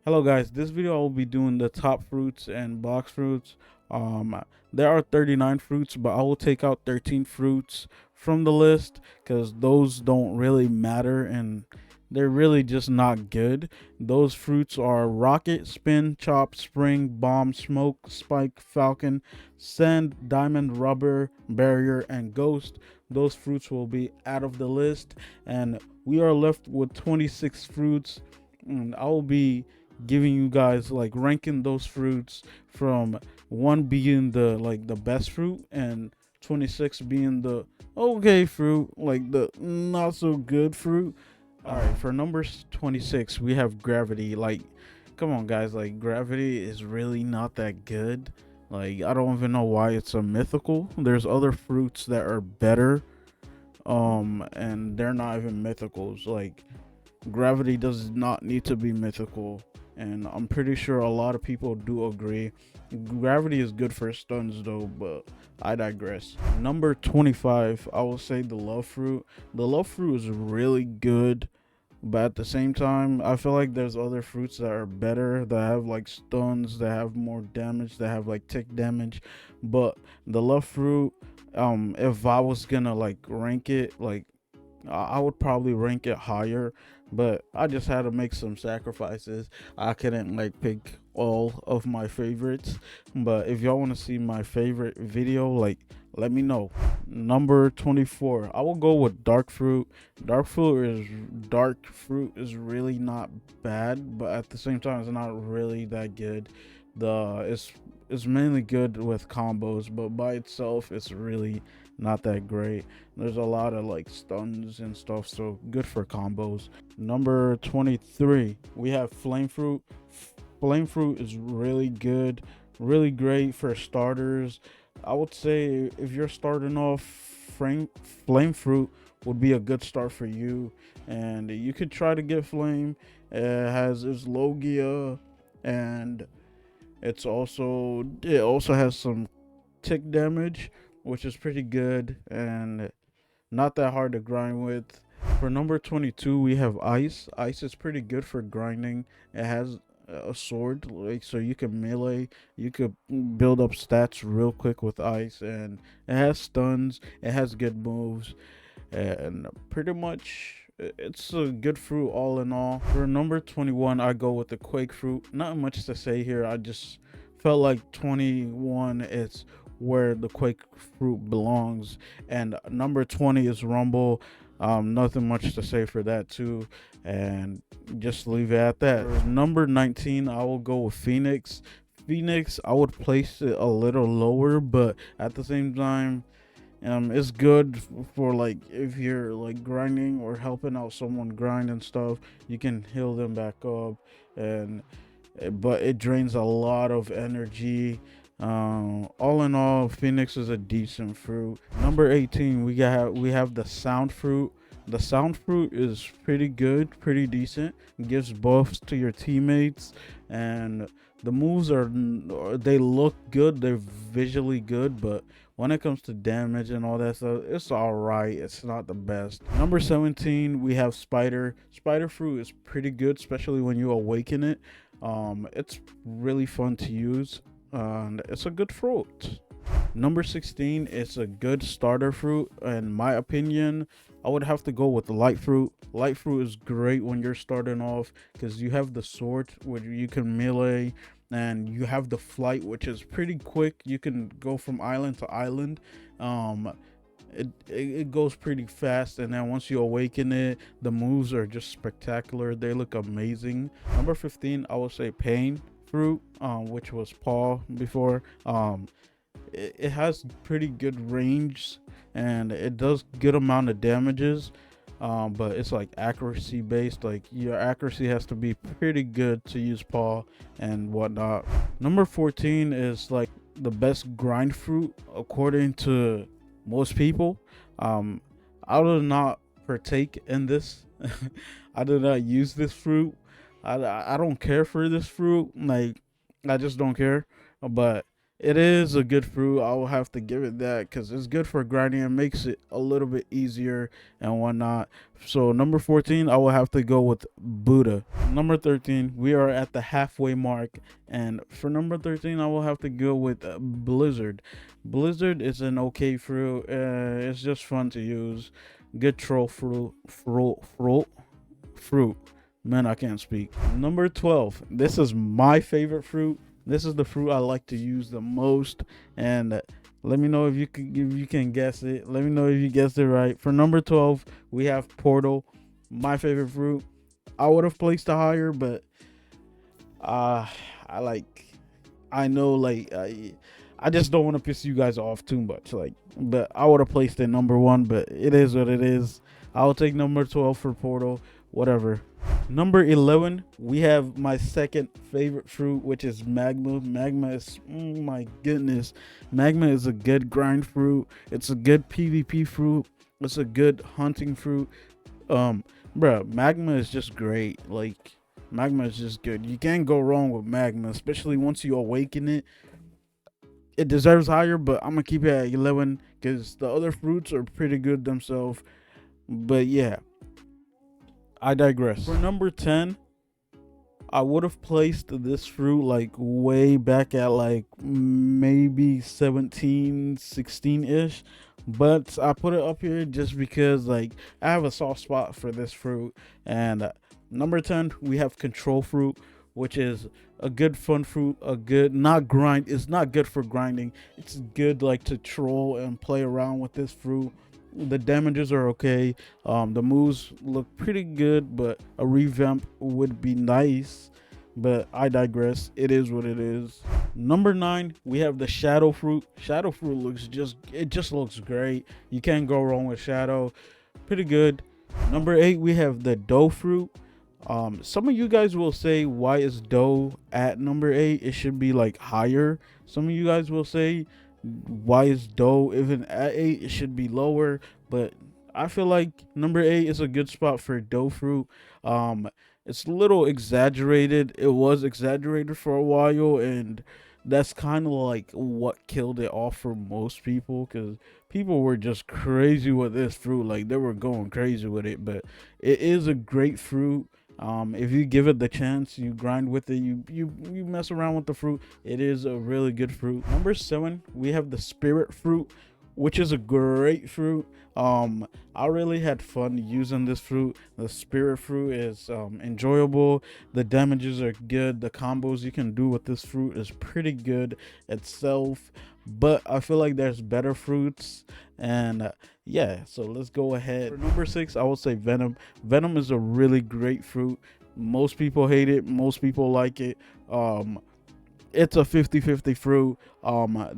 Hello guys, this video I will be doing the top fruits and box fruits. There are 39 fruits, but I will take out 13 fruits from the list because those don't really matter and they're really just not good. Those fruits are Rocket, Spin, Chop, Spring, Bomb, Smoke, Spike, Falcon, Sand, Diamond, Rubber, Barrier, and Ghost. Those fruits will be out of the list, and we are left with 26 fruits. And I will be giving you guys like ranking those fruits from one being the best fruit and 26 being the okay fruit, like the not so good fruit. All right, for numbers 26 we have Gravity. Like, come on guys, like Gravity is really not that good. Like, I don't even know why it's a mythical. There's other fruits that are better, and they're not even mythicals. Like, Gravity does not need to be mythical, and I'm pretty sure a lot of people do agree. Gravity is good for stuns though, but I digress. Number 25, I will say the Love Fruit. The Love Fruit is really good, but at the same time, I feel like there's other fruits that are better, that have like stuns, that have more damage, that have like tick damage. But the Love Fruit, if I was gonna like rank it, like I would probably rank it higher, but I just had to make some sacrifices. I couldn't like pick all of my favorites, but if y'all want to see my favorite video, like, let me know. Number 24, I will go with Dark Fruit. Dark fruit is really not bad, but at the same time, it's not really that good. It's mainly good with combos, but by itself, it's really not that great. There's a lot of like stuns and stuff, so good for combos. Number 23, we have Flame Fruit. Flame Fruit is really good, really great for starters. I would say if you're starting off, Flame Fruit would be a good start for you, and you could try to get Flame. It has its Logia, and it also has some tick damage, which is pretty good and not that hard to grind with. For number 22, we have Ice. Ice is pretty good for grinding. It has a sword, like, so you can melee. You could build up stats real quick with Ice, and it has stuns. It has good moves, and pretty much it's a good fruit all in all. For number 21, I go with the Quake Fruit. Not much to say here. I just felt like 21 is where the Quake Fruit belongs, and number 20 is Rumble. Nothing much to say for that too, and just leave it at that. For number 19, I will go with Phoenix. Phoenix, I would place it a little lower, but at the same time, it's good for like if you're like grinding or helping out someone grind and stuff. You can heal them back up, and but it drains a lot of energy. All in all, Phoenix is a decent fruit. Number 18, we have the Sound Fruit. The Sound Fruit is pretty good, pretty decent. It gives buffs to your teammates, and the moves they look good. They're visually good, but when it comes to damage and all that stuff, it's all right. It's not the best. Number 17, we have Spider. Spider Fruit is pretty good, especially when you awaken it. It's really fun to use, and it's a good fruit. Number 16, it's a good starter fruit. In my opinion, I would have to go with the Light Fruit. Light Fruit is great when you're starting off because you have the sword, which you can melee, and you have the flight, which is pretty quick. You can go from island to island. Um, it goes pretty fast, and then once you awaken it, the moves are just spectacular. They look amazing. Number 15, I would say Pain Fruit, which was Paw before. It has pretty good range, and it does good amount of damages, but it's like accuracy based. Like, your accuracy has to be pretty good to use Paw and whatnot. Number 14 is like the best grind fruit according to most people. um I do not partake in this. I do not use this fruit. I don't care for this fruit. Like, I just don't care. But It is a good fruit. I will have to give it that because it's good for grinding. It makes it a little bit easier and whatnot. So number 14, I will have to go with Buddha. Number 13, we are at the halfway mark, and for number 13, I will have to go with Blizzard. Blizzard is an okay fruit. It's just fun to use. Good troll fruit. Man, I can't speak. Number 12. This is my favorite fruit. This is the fruit I like to use the most, and let me know if you can guess it. Let me know if you guessed it right. For number 12, we have Portal, my favorite fruit. I would have placed it higher, but uh, I like I know I just don't want to piss you guys off too much. But I would have placed it number one. But it is what it is. I'll take number 12 for Portal. Whatever. Number 11, we have my second favorite fruit, which is Magma. Magma is, oh my goodness, Magma is a good grind fruit. It's a good PvP fruit. It's a good hunting fruit. Bruh, Magma is just great. Like, Magma is just good. You can't go wrong with Magma, especially once you awaken it. It deserves higher, but I'm gonna keep it at 11 because the other fruits are pretty good themselves. But yeah, I digress. For number 10, I would have placed this fruit like way back at like maybe 17, 16 ish. But I put it up here just because like I have a soft spot for this fruit. And number 10, we have control fruit, which is a good fun fruit, a good not grind. It's not good for grinding. It's good like to troll and play around with this fruit. The damages are okay. The moves look pretty good, but a revamp would be nice. But I digress. It is what it is. Number 9, we have the shadow fruit. Shadow fruit just looks great. You can't go wrong with shadow. Pretty good. Number 8, we have the dough fruit. Some of you guys will say, why is dough at number 8? It should be like higher. Some of you guys will say, why is dough even at 8? It should be lower. But I feel like number 8 is a good spot for dough fruit. It's a little exaggerated. It was exaggerated for a while, and that's kind of like what killed it off for most people, because people were just crazy with this fruit. Like, they were going crazy with it. But it is a great fruit. If you give it the chance, you grind with it, you mess around with the fruit, it is a really good fruit. Number 7, we have the spirit fruit, which is a great fruit. I really had fun using this fruit. The spirit fruit is enjoyable. The damages are good. The combos you can do with this fruit is pretty good itself. But I feel like there's better fruits, and yeah. So let's go ahead. For number 6, I would say Venom. Venom is a really great fruit. Most people hate it. Most people like it. It's a 50-50 fruit.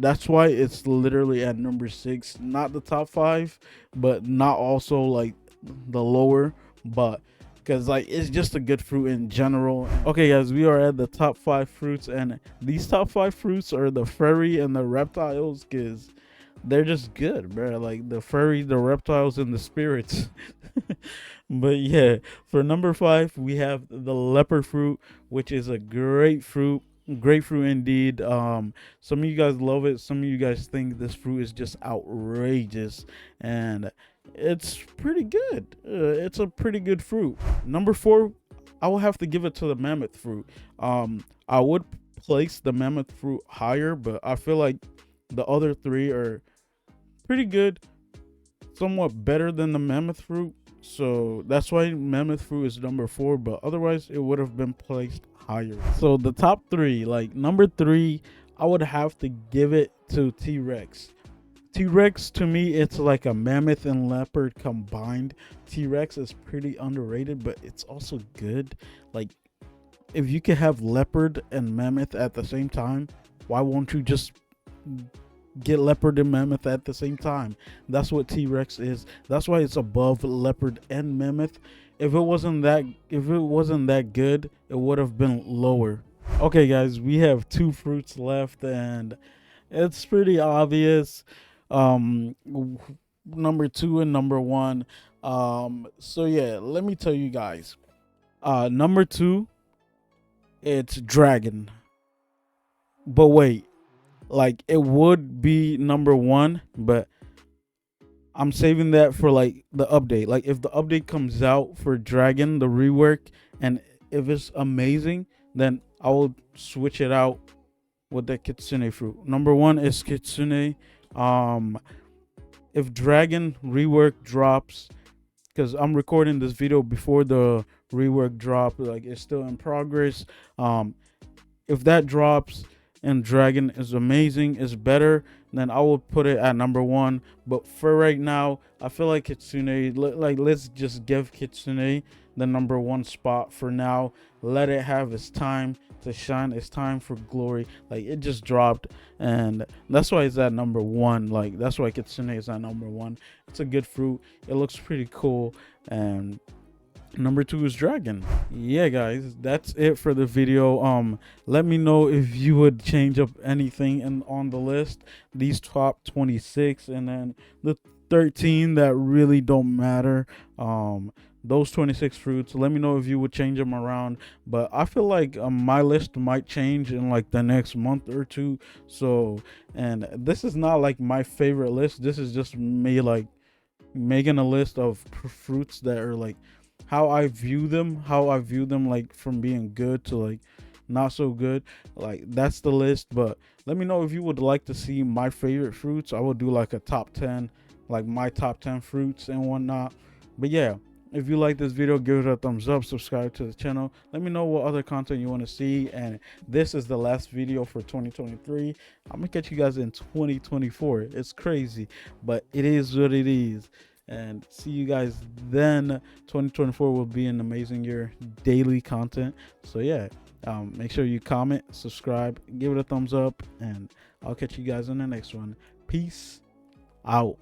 That's why it's literally at number 6, not the top 5, but not also like the lower, but because like it's just a good fruit in general. Okay guys, we are at the top 5 fruits, and these top 5 fruits are the furry and the reptiles, because they're just good, bro. Like the furry, the reptiles, and the spirits. But yeah, for number 5, we have the leopard fruit, which is a great fruit. Great fruit indeed. Some of you guys love it. Some of you guys think this fruit is just outrageous, and it's pretty good. It's a pretty good fruit. Number 4, I will have to give it to the mammoth fruit. I would place the mammoth fruit higher, but I feel like the other 3 are pretty good, somewhat better than the mammoth fruit. So that's why mammoth fruit is number 4, but otherwise it would have been placed higher. So the top 3, like number 3, I would have to give it to T-Rex. T-Rex, to me, it's like a mammoth and leopard combined. T-Rex is pretty underrated, but it's also good. Like, if you can have leopard and mammoth at the same time, why won't you just get leopard and mammoth at the same time? That's what T-Rex is. That's why it's above leopard and mammoth. If it wasn't that good, it would have been lower. Okay guys, we have 2 fruits left, and it's pretty obvious. Number 2 and number 1. So yeah, let me tell you guys. Number 2, it's dragon. But wait, like it would be number one, but I'm saving that for like the update. Like if the update comes out for Dragon, the rework, and if it's amazing, then I will switch it out with the Kitsune fruit. Number one is Kitsune. Um, if Dragon rework drops, because I'm recording this video before the rework drop, like it's still in progress. If that drops and Dragon is amazing, is better, then I will put it at number one. But for right now, I feel like Kitsune, like let's just give Kitsune the number one spot for now. Let it have its time to shine. It's time for glory. Like it just dropped, and that's why it's at number one. Like that's why Kitsune is at number one. It's a good fruit. It looks pretty cool, and number two is Dragon. Yeah, guys, that's it for the video. Let me know if you would change up anything on the list, these top 26, and then the 13 that really don't matter. Those 26 fruits, let me know if you would change them around. But I feel like my list might change in like the next month or two. So, and this is not like my favorite list. This is just me like making a list of fruits that are like how I view them, like from being good to like not so good. Like that's the list. But let me know if you would like to see my favorite fruits. I will do like a top 10, like my top 10 fruits and whatnot. But yeah, if you like this video, give it a thumbs up, subscribe to the channel. Let me know what other content you want to see. And this is the last video for 2023. I'm gonna catch you guys in 2024. It's crazy, but it is what it is. And see you guys then. 2024 will be an amazing year, daily content. So yeah, make sure you comment, subscribe, give it a thumbs up, and I'll catch you guys in the next one. Peace out.